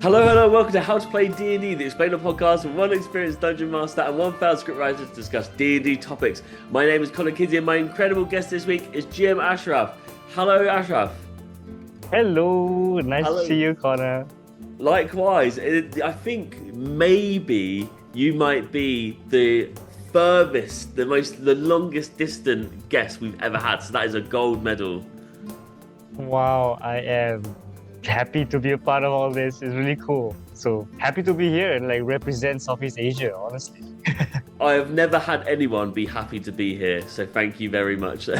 Hello, welcome to How to Play D&D, the explainer podcast with one experienced dungeon master and one failed scriptwriter to discuss D&D topics. My name is Kinsey and my incredible guest this week is GM Asyraf. Hello, Asyraf. Hello, nice to see Hello. you, Connor. Likewise, I think maybe you might be the furthest, the longest distant guest we've ever had. So that is a gold medal. Wow, I am happy to be a part of all this. It's really cool. So happy to be here and represent Southeast Asia, honestly. I have never had anyone be happy to be here, so thank you very much. No,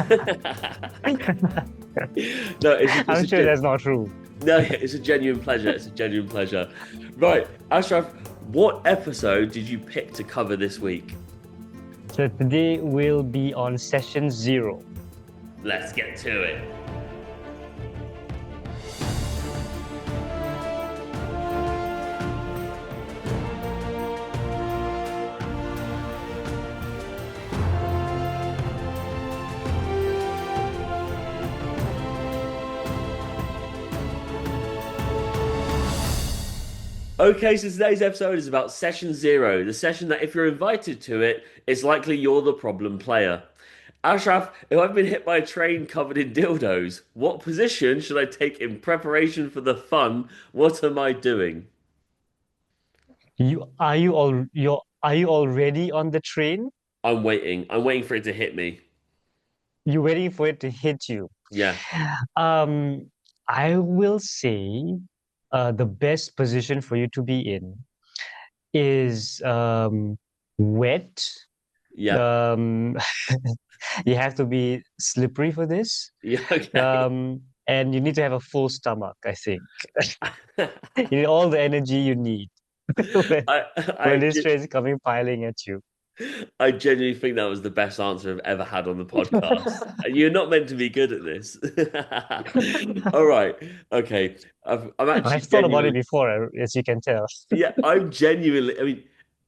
I'm sure that's not true. No, it's a genuine pleasure. It's a genuine pleasure. Right, Ashraf, what episode did you pick to cover this week? So today we'll be on session 0. Let's get to it. Okay, so today's episode is about session 0, the session that if you're invited to it, it's likely you're the problem player. Ashraf, if I've been hit by a train covered in dildos, what position should I take in preparation for the fun? What am I doing? Are you already on the train? I'm waiting. I'm waiting for it to hit me. You're waiting for it to hit you. Yeah. Um, I will say the best position for you to be in is wet. Yeah. Um, you have to be slippery for this. Yeah, okay. And you need to have a full stomach, I think. You need all the energy you need when, I, when I, this ge- train is coming piling at you. I genuinely think that was the best answer I've ever had on the podcast. You're not meant to be good at this. All right. Okay. I'm actually I've thought about it genuinely, before, as you can tell. yeah, I'm genuinely, I mean,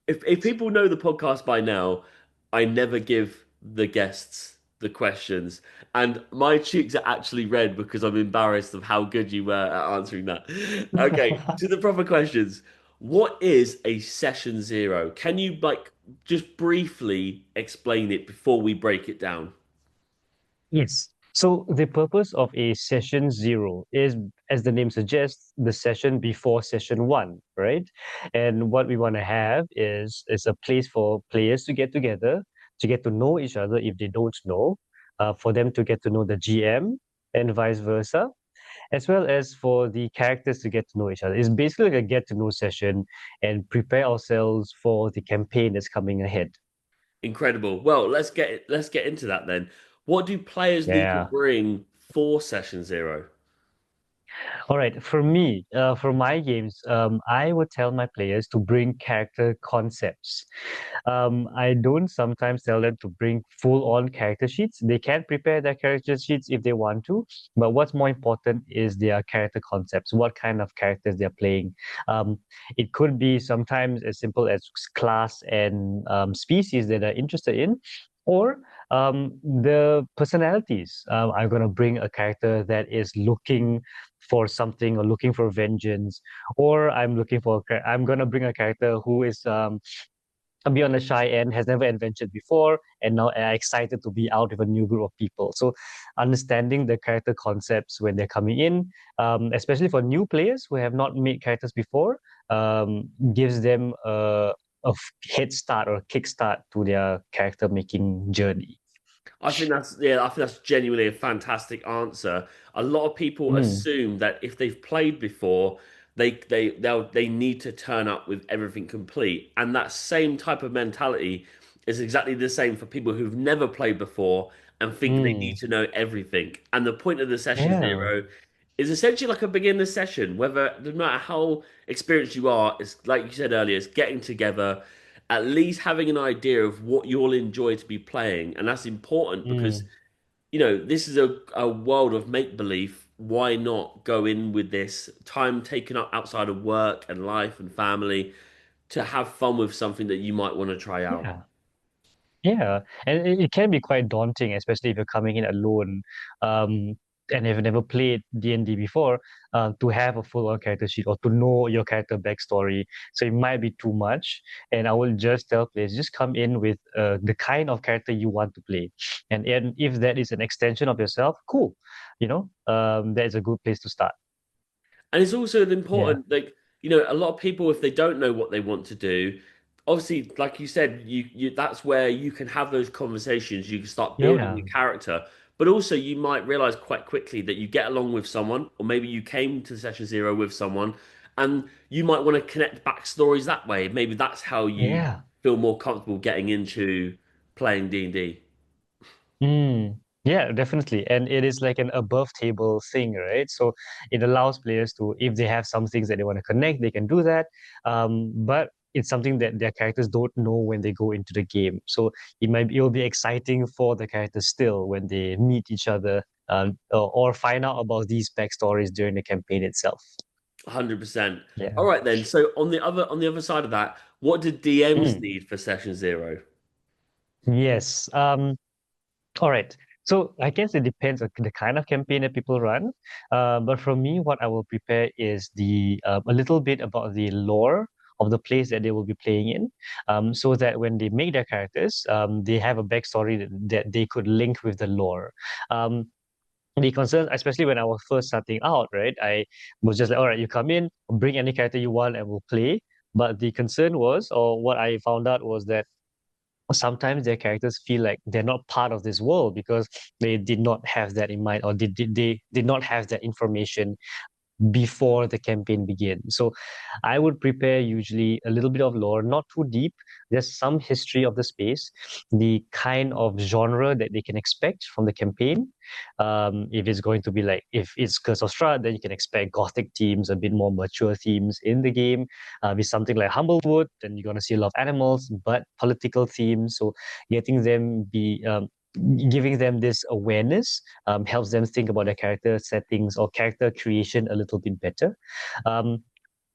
if people know the podcast by now, I never give the guests the questions. And my cheeks are actually red because I'm embarrassed of how good you were at answering that. Okay, to the proper questions. What is a session 0? Can you just briefly explain it before we break it down? Yes. So the purpose of a session 0 is, as the name suggests, the session before session 1, right? And what we want to have is a place for players to get together, to get to know each other if they don't know, for them to get to know the GM and vice versa, as well as for the characters to get to know each other. It's basically like a get to know session and prepare ourselves for the campaign that's coming ahead. Incredible. Well, let's get into that then. What do players need to Yeah. bring for session 0? All right, for me, for my games, I would tell my players to bring character concepts. I don't sometimes tell them to bring full-on character sheets. They can prepare their character sheets if they want to, but what's more important is their character concepts, what kind of characters they're playing. Um, it could be sometimes as simple as class and species that they're interested in, or the personalities. I'm going to bring a character that is looking for something or looking for vengeance, or I'm gonna bring a character who is a bit on the shy end, has never adventured before, and now are excited to be out with a new group of people. So understanding the character concepts when they're coming in, especially for new players who have not made characters before, gives them head start or kick start to their character making journey. I think that's genuinely a fantastic answer. A lot of people Mm, assume that if they've played before, they need to turn up with everything complete. And that same type of mentality is exactly the same for people who've never played before and think they need mm, to know everything. And the point of the session yeah. 0 is essentially like a beginner session, whether no matter how experienced you are, it's like you said earlier, it's getting together, at least having an idea of what you'll enjoy to be playing. And that's important because, Mm. this is a world of make believe. Why not go in with this time taken up outside of work and life and family to have fun with something that you might want to try out? Yeah. Yeah, and it can be quite daunting, especially if you're coming in alone. Um, and have never played D&D before, to have a full-on character sheet or to know your character backstory. So it might be too much. And I will just tell players, just come in with the kind of character you want to play. And if that is an extension of yourself, cool. That is a good place to start. And it's also an Yeah. important, like, a lot of people, if they don't know what they want to do, obviously, like you said, you that's where you can have those conversations. You can start building Yeah. your character, but also you might realize quite quickly that you get along with someone, or maybe you came to session zero with someone, and you might want to connect backstories that way. Maybe that's how you Yeah. feel more comfortable getting into playing D&D. Yeah, definitely. And it is like an above table thing, right? So it allows players to, if they have some things that they want to connect, they can do that. But it's something that their characters don't know when they go into the game. So it'll be exciting for the characters still when they meet each other, or find out about these backstories during the campaign itself. 100%. Yeah. All right then. So on the other side of that, what did DMs Mm. need for session zero? Yes. All right. So I guess it depends on the kind of campaign that people run. But for me, what I will prepare is the a little bit about the lore of the place that they will be playing in, so that when they make their characters, they have a backstory that they could link with the lore. Um, the concern, especially when I was first starting out, right? I was just like, all right, you come in, bring any character you want, and we'll play. But the concern was, or what I found out was that sometimes their characters feel like they're not part of this world because they did not have that in mind, or they did not have that information before the campaign begins. So I would prepare usually a little bit of lore, not too deep, just some history of the space, the kind of genre that they can expect from the campaign. If it's going to be like, if it's Curse of Strahd, then you can expect gothic themes, a bit more mature themes in the game. With something like Humblewood, then you're going to see a lot of animals, but political themes. So getting them be giving them this awareness helps them think about their character settings or character creation a little bit better. Um,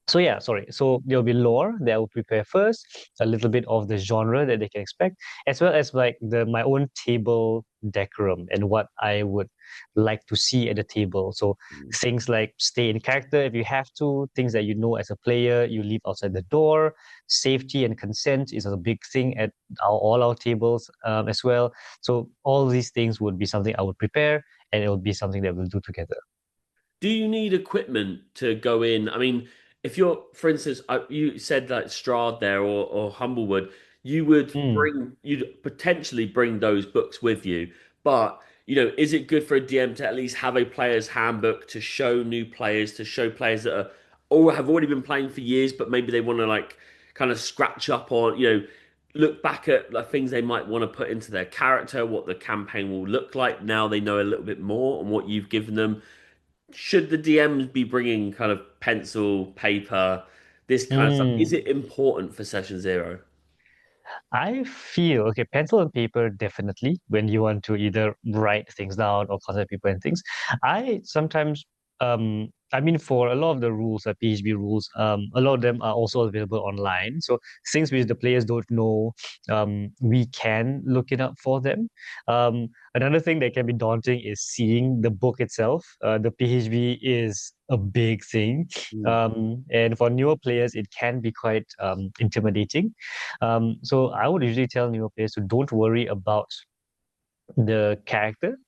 so yeah, sorry. So there'll be lore that I will prepare first, a little bit of the genre that they can expect, as well as like the my own table decorum and what I would like to see at the table. So things like stay in character if you have to, things that you know as a player, you leave outside the door. Safety and consent is a big thing at all our tables as well. So all these things would be something I would prepare, and it will be something that we'll do together. Do you need equipment to go in? I mean, if you're, for instance, you said like Strahd there or Humblewood, Mm, you'd potentially bring those books with you. But, is it good for a DM to at least have a player's handbook to show new players, to show players that are or have already been playing for years, but maybe they want to like kind of scratch up on, look back at the things they might want to put into their character, what the campaign will look like now they know a little bit more on what you've given them. Should the DMs be bringing kind of pencil, paper, this kind of stuff? Is mm. it important for session zero? I feel okay, pencil and paper definitely when you want to either write things down or concept paper and things. I sometimes I mean for a lot of the rules, like PHB rules, a lot of them are also available online. So things which the players don't know, we can look it up for them. Another thing that can be daunting is seeing the book itself. The PHB is a big thing. Mm. And for newer players, it can be quite intimidating. So I would usually tell newer players to don't worry about the character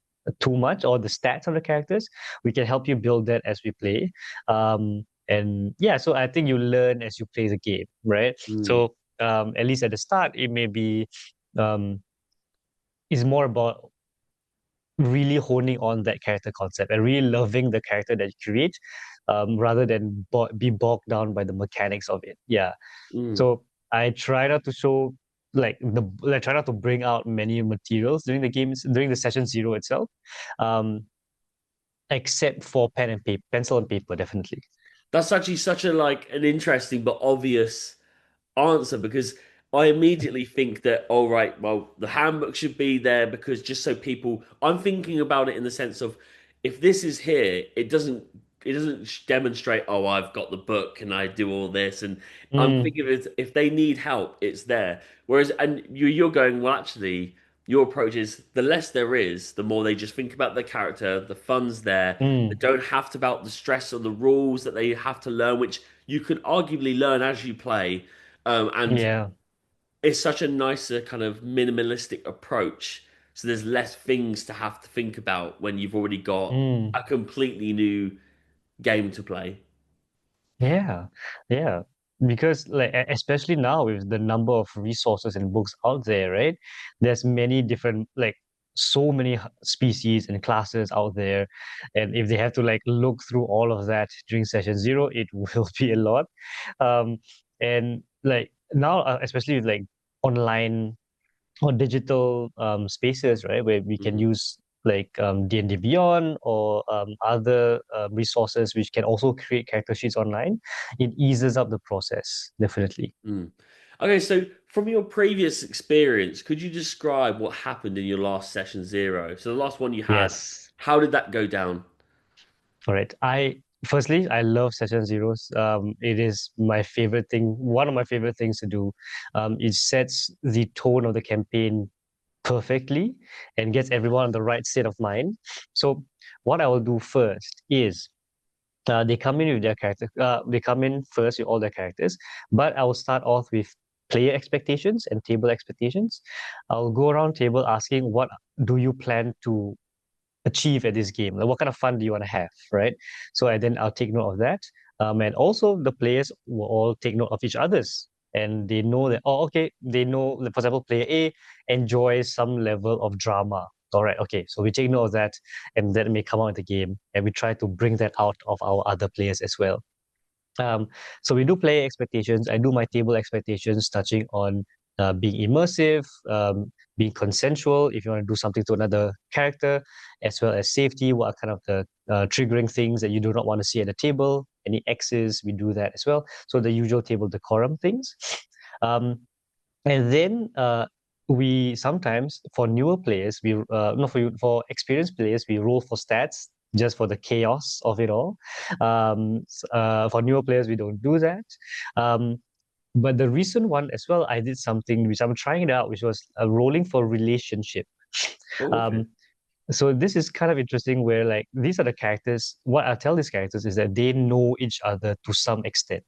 too much or the stats of the characters. We can help you build that as we play. And yeah, so I think you learn as you play the game, right? Mm. So at least at the start, it may be um, is more about really honing on that character concept and really loving the character that you create, rather than be bogged down by the mechanics of it. Yeah. Mm. So I try not to show I try not to bring out many materials during the games during the session zero itself, um, except for pen and paper, pencil and paper, definitely. That's actually such a like an interesting but obvious answer because I immediately think that, all right, well, the handbook should be there because just so people, I'm thinking about it in the sense of if this is here, it doesn't demonstrate, oh, I've got the book and I do all this, and I'm Mm, thinking of it, if they need help, it's there. Whereas, and you're going, well, actually. Your approach is the less there is, the more they just think about their character, the fun's there. They Mm, don't have to about the stress or the rules that they have to learn, which you can arguably learn as you play. And yeah. it's such a nicer kind of minimalistic approach. So there's less things to have to think about when you've already got Mm. a completely new game to play. Yeah, yeah. Because like especially now with the number of resources and books out there, right? There's many different like so many species and classes out there. And if they have to like look through all of that during session zero, it will be a lot. Um, and like now, especially with like online or digital spaces, right, where we can Mhm. use like D&D Beyond or other resources which can also create character sheets online, it eases up the process, definitely. Mm. Okay, so from your previous experience, could you describe what happened in your last session zero? So the last one you had, Yes. how did that go down? All right. Firstly, I love session zeros. It is my favorite thing, one of my favorite things to do. It sets the tone of the campaign perfectly and gets everyone on the right state of mind. So what I will do first is they come in with their character. They come in first with all their characters, but I will start off with player expectations and table expectations. I'll go around table asking, what do you plan to achieve at this game? Like, what kind of fun do you want to have, right? So and then I'll take note of that. And also the players will all take note of each other's. And they know that, oh, okay, they know, for example, player A enjoys some level of drama. All right, okay, so we take note of that, and that may come out in the game, and we try to bring that out of our other players as well. Um, so we do player expectations. I do my table expectations touching on being immersive, being consensual if you want to do something to another character, as well as safety. What are kind of the triggering things that you do not want to see at the table? Any X's, we do that as well. So the usual table decorum things. Um, and then we sometimes for newer players, we no for experienced players, we roll for stats just for the chaos of it all. For newer players, we don't do that. Um, but the recent one as well, I did something which I'm trying it out, which was rolling for relationship. Oh, okay. Um, so this is kind of interesting where like these are the characters. What I tell these characters is that they know each other to some extent,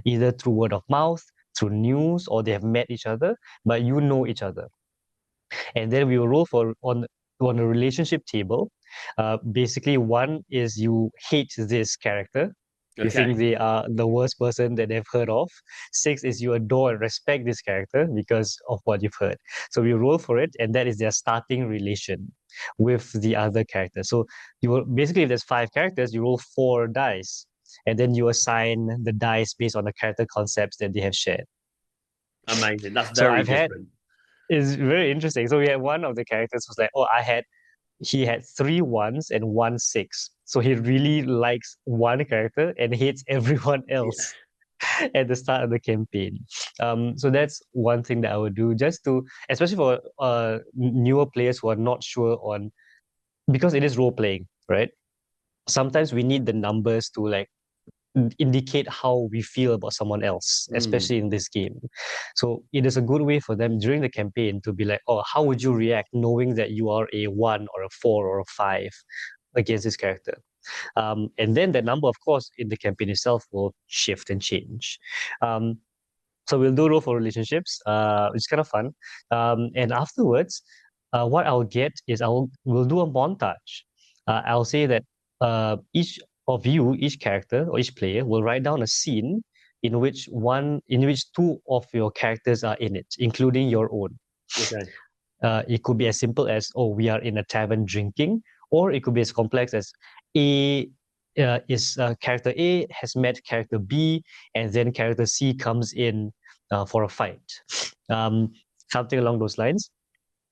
either through word of mouth, through news, or they have met each other, but you know each other. And then we will roll for on a relationship table. Basically, one is you hate this character. You think Okay. they are the worst person that they've heard of. Six is you adore and respect this character because of what you've heard. So we roll for it, and that is their starting relation with the other character. So you will basically, if there's five characters, you roll four dice, and then you assign the dice based on the character concepts that they have shared. Amazing. That's So very I've had different. It's very interesting. So we had one of the characters was like, oh, he had three ones and one six. So he really likes one character and hates everyone Yeah. else at the start of the campaign. So that's one thing that I would do just to, especially for newer players who are not sure on, because it is role playing, right? Sometimes we need the numbers to like indicate how we feel about someone else, Mm. especially in this game. So it is a good way for them during the campaign to be like, oh, how would you react knowing that you are a one or a four or a five against this character? And then the number, of course, in the campaign itself will shift and change. Um, so we'll do roll for relationships. It's kind of fun. And afterwards, what I'll get is we'll do a montage. I'll say that each of you, each character or each player will write down a scene in which two of your characters are in it, including your own. Okay. It could be as simple as, oh, we are in a tavern drinking, or it could be as complex as A is character A has met character B, and then character C comes in for a fight. Um, Something along those lines.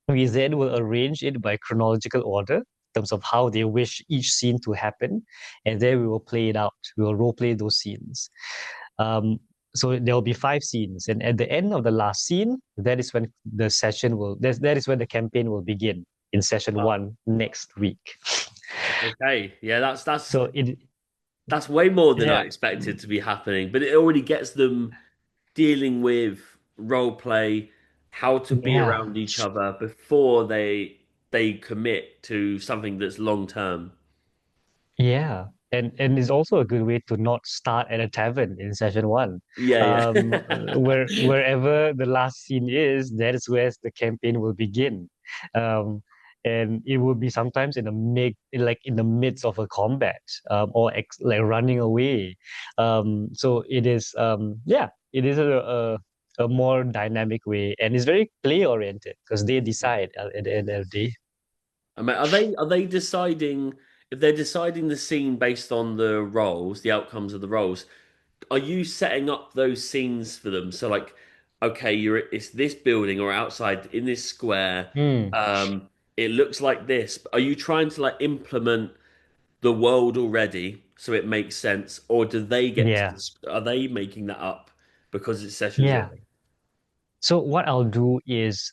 We then will arrange it by chronological order in terms of how they wish each scene to happen, and then we will play it out. We will role play those scenes. Um, so there will be five scenes, and at the end of the last scene, that is when that is when the campaign will begin in session Wow. one next week. Okay. Yeah, So it that's way more than I yeah. expected to be happening, but it already gets them dealing with role play how to be Yeah. around each other before they commit to something that's long term. Yeah, and it's also a good way to not start at a tavern in session one. Yeah, yeah. Wherever the last scene is, that is where the campaign will begin. Um, and it will be sometimes in the like in the midst of a combat, or like running away. So it is, yeah, it is a more dynamic way, and it's very play oriented because they decide at the end of the day. I mean, are they deciding if they're deciding the scene based on the roles, the outcomes of the roles? Are you setting up those scenes for them? So like, okay, it's this building or outside in this square. Mm, Um, it looks like this. Are you trying to like implement the world already so it makes sense, or do they get yeah, to? Are they making that up because it's session zero? yeah. So what I'll do is,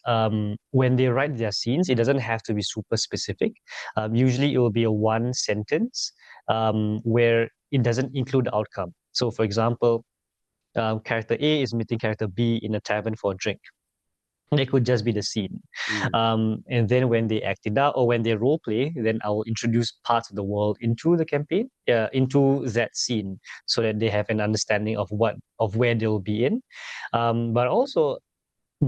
when they write their scenes, it doesn't have to be super specific. Usually, it will be a one sentence, where it doesn't include the outcome. So, for example, character A is meeting character B in a tavern for a drink. It could just be the scene. Mm. And then when they act it out or when they role play, then I'll introduce parts of the world into the campaign, into that scene, so that they have an understanding of where they'll be in. But also,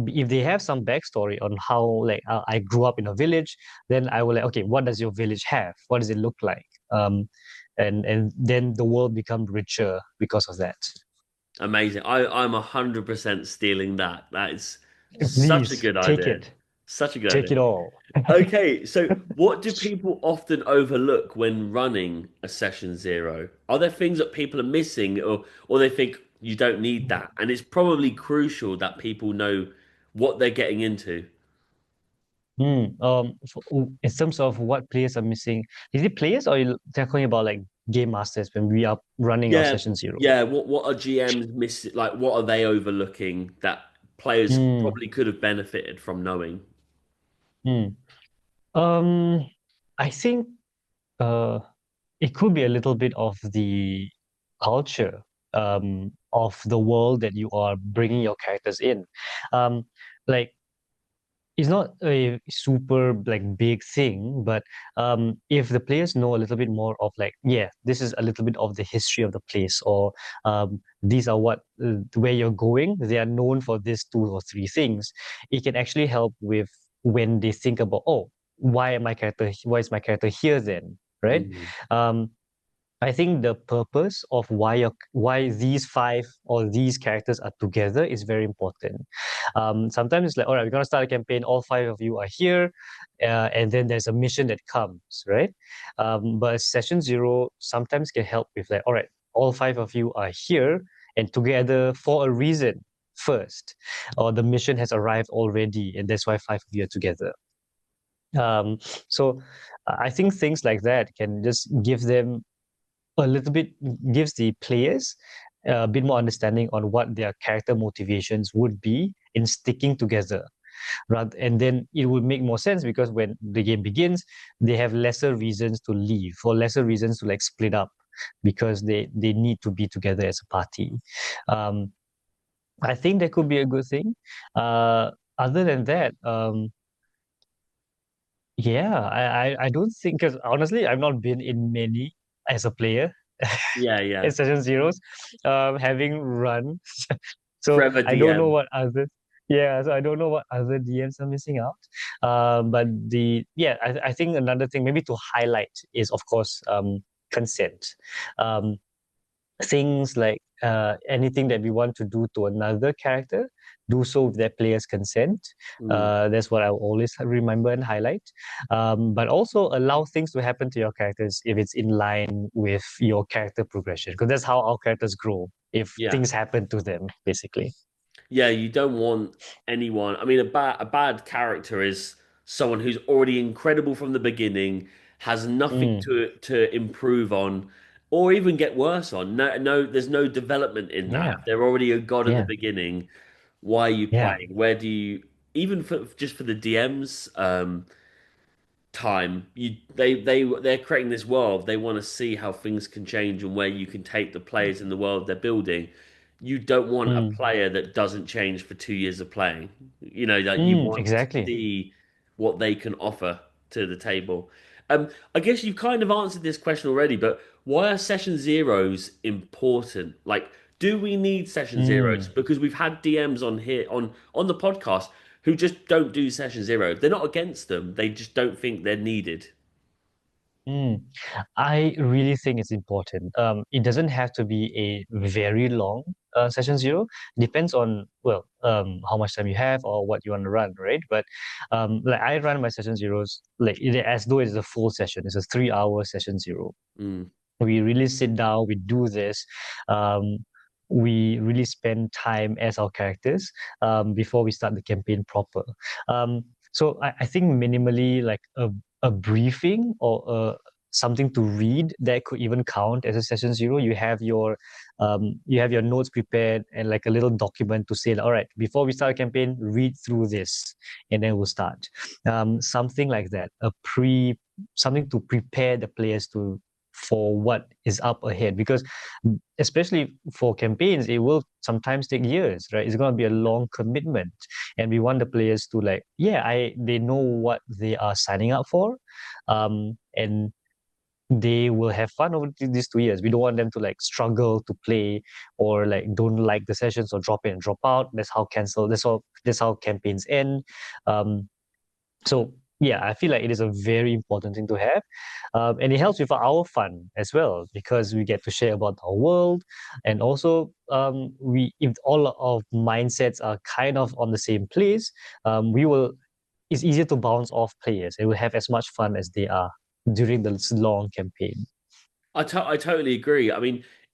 if they have some backstory on how, like, I grew up in a village, then I will like, okay, what does your village have? What does it look like? And then the world becomes richer because of that. Amazing. I'm 100% stealing that. That is such a Please good take idea. it, Such a good take idea. it all. Okay, so what do people often overlook when running a session zero? Are there things that people are missing, or they think you don't need that? And it's probably crucial that people know what they're getting into. In terms of what players are missing, is it players or you talking about like game masters when we are running our Yeah, session zero? yeah. What are GMs missing? Like, what are they overlooking that players Hmm. probably could have benefited from knowing? Hmm. Um, I think uh, it could be a little bit of the culture, of the world that you are bringing your characters in. Um, like it's not a super like big thing, but if the players know a little bit more of like, yeah, this is a little bit of the history of the place, or these are what where you're going. They are known for these two or three things. It can actually help with when they think about, oh, why is my character here then, right? Mm. Um, I think the purpose of why these five or these characters are together is very important. Sometimes it's like, all right, we're gonna start a campaign. All five of you are here, and then there's a mission that comes, right? But session zero sometimes can help with like, all right, all five of you are here and together for a reason first, or the mission has arrived already, and that's why five of you are together. Um, so I think things like that can just give them a little bit gives the players a bit more understanding on what their character motivations would be in sticking together, rather, and then it would make more sense because when the game begins, they have lesser reasons to leave or lesser reasons to like split up because they need to be together as a party. um I think that could be a good thing. Other than that, yeah, I don't think, because honestly I've not been in many as a player Yeah, in yeah. session zeros, having run. So Forever I don't know DM. what other, yeah, so I don't know what other DMs are missing out. But I think another thing maybe to highlight is of course, consent. Um, Things like, anything that we want to do to another character, do so with their player's consent. Mm. That's what I'll always remember and highlight. But also allow things to happen to your characters if it's in line with your character progression, because that's how our characters grow. If Yeah. things happen to them, basically. Yeah, you don't want anyone. I mean, a bad character is someone who's already incredible from the beginning, has nothing Mm, to improve on, or even get worse on. No, no, there's no development in that. yeah, If they're already a god at the yeah, beginning, why are you yeah, playing? Where do you even for just for the DM's time, they're creating this world. They want to see how things can change and where you can take the players in the world they're building. you don't want a Mm, player that doesn't change for 2 years of playing. You know, that you want to exactly. see what they can offer to the table. I guess you've kind of answered this question already, but why are session zeros important? Like, do we need session zeros? Mm. Because we've had DMs on here on the podcast who just don't do session zero. They're not against them. They just don't think they're needed. Mm. I really think it's important. It doesn't have to be a very long session zero. Depends on, well, how much time you have or what you want to run, right? But like I run my session zeros like as though it's a full session. It's a 3 hour session zero. Mm. We really sit down, we do this. Um, we really spend time as our characters before we start the campaign proper. So I think minimally like a briefing or something to read that could even count as a session zero. You have your notes prepared and like a little document to say, all right, before we start a campaign, read through this and then we'll start. Something like that, something to prepare the players to for what is up ahead, because especially for campaigns it will sometimes take years, right? It's going to be a long commitment, and we want the players to like, yeah, I they know what they are signing up for, and they will have fun over these 2 years. We don't want them to like struggle to play or like don't like the sessions or drop in and drop out. That's how campaigns end. Um so yeah, I feel like it is a very important thing to have, and it helps with our fun as well because we get to share about our world, and also we if all of mindsets are kind of on the same place, we will. It's easier to bounce off players. It will have as much fun as they are during this long campaign. I totally agree. I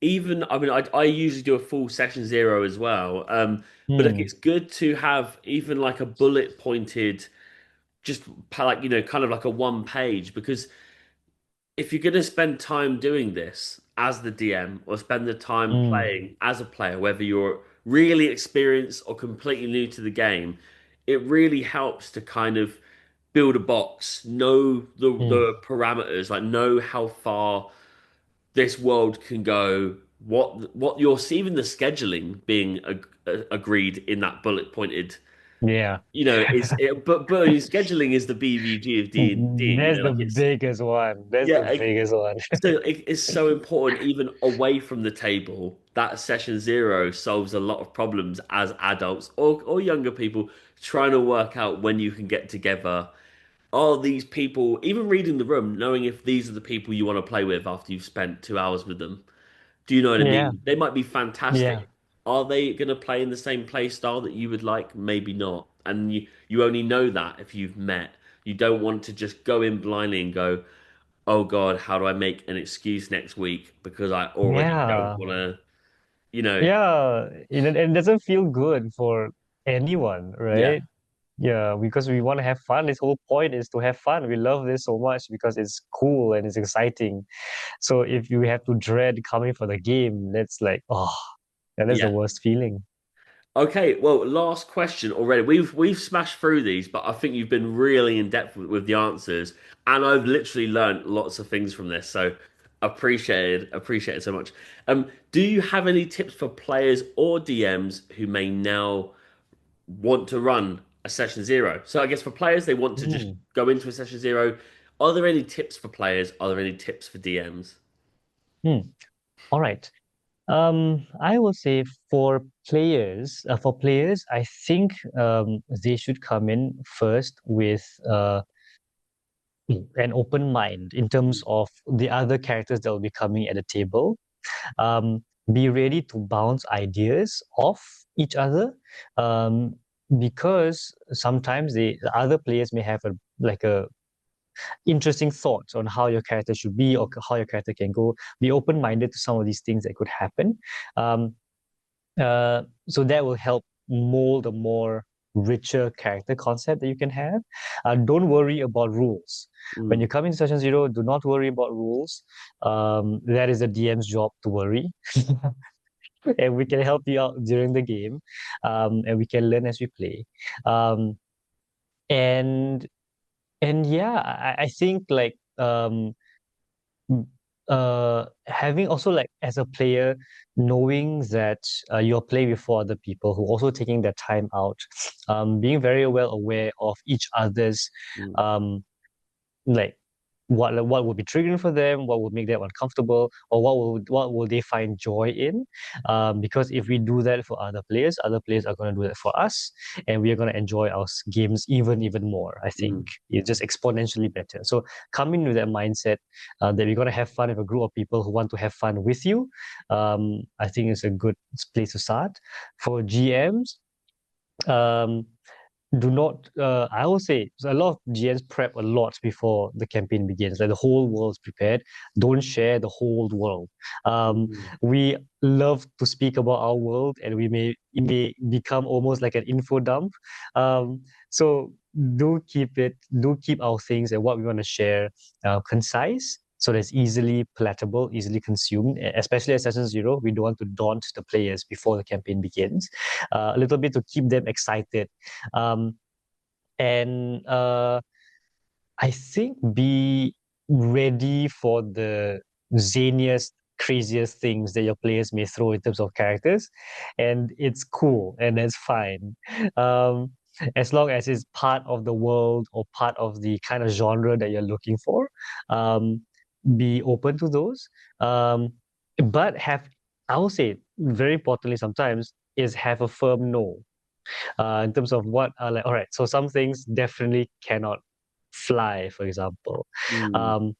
usually do a full session zero as well. But like, Hmm. it's good to have even like a bullet pointed, just like kind of like a one page, because if you're going to spend time doing this as the DM or spend the time Hmm. playing as a player, whether you're really experienced or completely new to the game, it really helps to kind of build a box, know Hmm. the parameters, like know how far this world can go. What you're even the scheduling being agreed in that bullet pointed, Yeah. but scheduling is the BVG of D&D. That's the Like it's biggest one. That's yeah. the biggest one. So it's so important, even away from the table, that session zero solves a lot of problems as adults or younger people trying to work out when you can get together. Are these people, even reading the room, knowing if these are the people you want to play with after you've spent 2 hours with them? Do you know what I Yeah. mean? They might be Yeah. fantastic. Are they going to play in the same play style that you would like? Maybe not. And you only know that if you've met. You don't want to just go in blindly and go, oh God, how do I make an excuse next week because I already don't Yeah. want to, you know, Yeah. And it doesn't feel good for anyone, yeah, right? Yeah, because we want to have fun. This whole point is to have fun. We love this so much because it's cool and it's exciting. So if you have to dread coming for the game, that's like, oh, that is the yeah. worst feeling. Okay, well, last question already. We've smashed through these, but I think you've been really in depth with the answers, and I've literally learned lots of things from this. So appreciate it so much. Do you have any tips for players or DMs who may now want to run a session zero? So I guess for players, they want to just Hmm. go into a session zero. Are there any tips for players? Are there any tips for DMs? Hmm. All right. I will say for players, I think they should come in first with an open mind in terms of the other characters that will be coming at the table. Um, be ready to bounce ideas off each other, um, because sometimes the other players may have a interesting thoughts on how your character should be or how your character can go. Be open minded to some of these things that could happen. Um, so that will help mold a more richer character concept that you can have. Don't worry about rules. When Mm. you come into session zero, do not worry about rules. That is the DM's job to worry. And we can help you out during the game, and we can learn as we play. Um, and and yeah, I think like having also like as a player, knowing that you're playing with four other people who also taking their time out, being very well aware of each other's Mm, um like what would be triggering for them, what would make them uncomfortable, or what will they find joy in. Because if we do that for other players are going to do that for us, and we are going to enjoy our games even more. I think mm, it's just exponentially better. So coming with that mindset that we're going to have fun with a group of people who want to have fun with you, I think it's a good place to start. For GMs, um, do not I will say a lot of GMs prep a lot before the campaign begins, like the whole world's prepared. Don't share the whole world. mm, We love to speak about our world, and it may become almost like an info dump. So do keep our things and what we want to share concise, so that's easily palatable, easily consumed. Especially at Session Zero, we don't want to daunt the players before the campaign begins. A little bit to keep them excited, um, and I think be ready for the zaniest, craziest things that your players may throw in terms of characters, and it's cool and that's fine. Um, as long as it's part of the world or part of the kind of genre that you're looking for, um, be open to those. Um, but I will say, very importantly, sometimes is have a firm no in terms of what are like, all right, so some things definitely cannot fly, for example. mm, Um,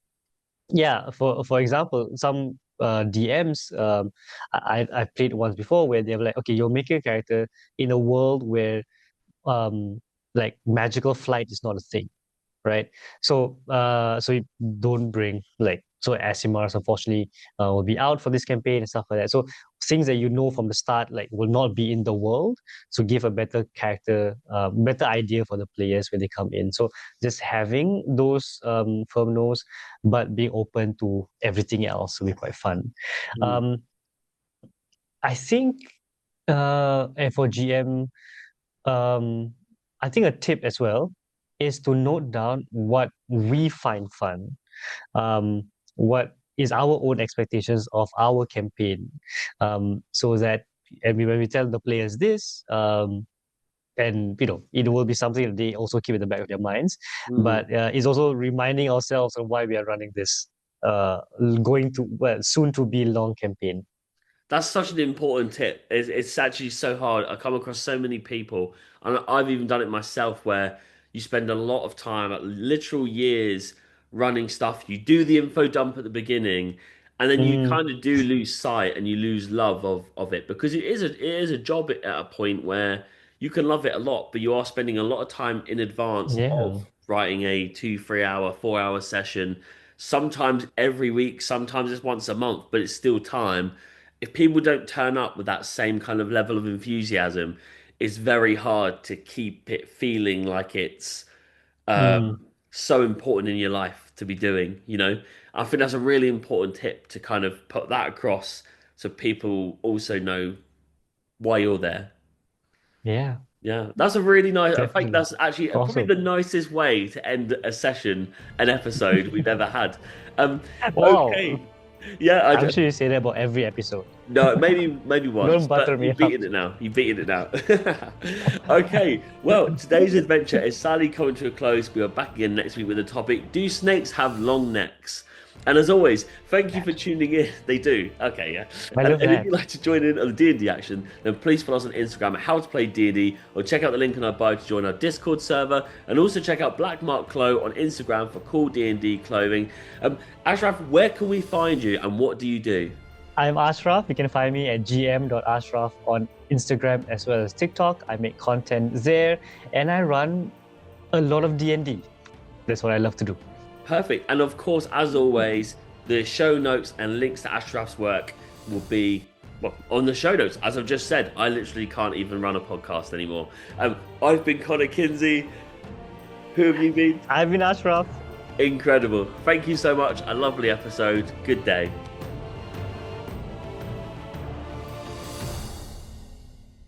yeah, for example, some DMs I've played once before where they're like, okay, you're making a character in a world where um like magical flight is not a thing, right? So you don't bring like so Asimars unfortunately will be out for this campaign and stuff like that. So things that you know from the start like will not be in the world. So give a better character, better idea for the players when they come in. So just having those firm knows, but being open to everything else will be quite fun. mm, Um, I think and for GM, um, I think a tip as well is to note down what we find fun, um, what is our own expectations of our campaign, so that when we tell the players this, and it will be something that they also keep in the back of their minds, mm. but it's also reminding ourselves of why we are running this uh, going to well soon to be long campaign. That's such an important tip. It's actually so hard. I come across so many people, and I've even done it myself, where you spend a lot of time, like literal years, running stuff. You do the info dump at the beginning, and then you Mm, kind of do lose sight and you lose love of it because it is a job at a point where you can love it a lot, but you are spending a lot of time in advance yeah. of writing a 2, 3 hour, 4 hour session. Sometimes every week, sometimes it's once a month, but it's still time. If people don't turn up with that same kind of level of enthusiasm, it's very hard to keep it feeling like it's Mm, so important in your life to be doing, you know? I think that's a really important tip to kind of put that across so people also know why you're there. yeah, Yeah, that's a really nice. I think definitely. that's actually probably Awesome. the nicest way to end a session, an episode we've ever had. Um, Wow. okay, yeah, I'm sure you say that about every episode. no, maybe once, Don't butter but me you've up. beaten it now. You've beaten it now. Okay, well, today's adventure is sadly coming to a close. We are back again next week with a topic: Do snakes have long necks? And as always, thank you for tuning in. They do. Okay, yeah. I love And if that. you'd like to join in on the D&D action, then please follow us on Instagram at How to Play D&D, or check out the link in our bio to join our Discord server, and also check out Black Mark Clo on Instagram for cool D&D clothing. Ashraf, where can we find you, and what do you do? I'm Ashraf. You can find me at gm.ashraf on Instagram as well as TikTok. I make content there and I run a lot of D&D. That's what I love to do. Perfect. And of course, as always, the show notes and links to Ashraf's work will be well on the show notes. As I've just said, I literally can't even run a podcast anymore. I've been Connor Kinsey. Who have you been? I've been Ashraf. Incredible. Thank you so much. A lovely episode. Good day.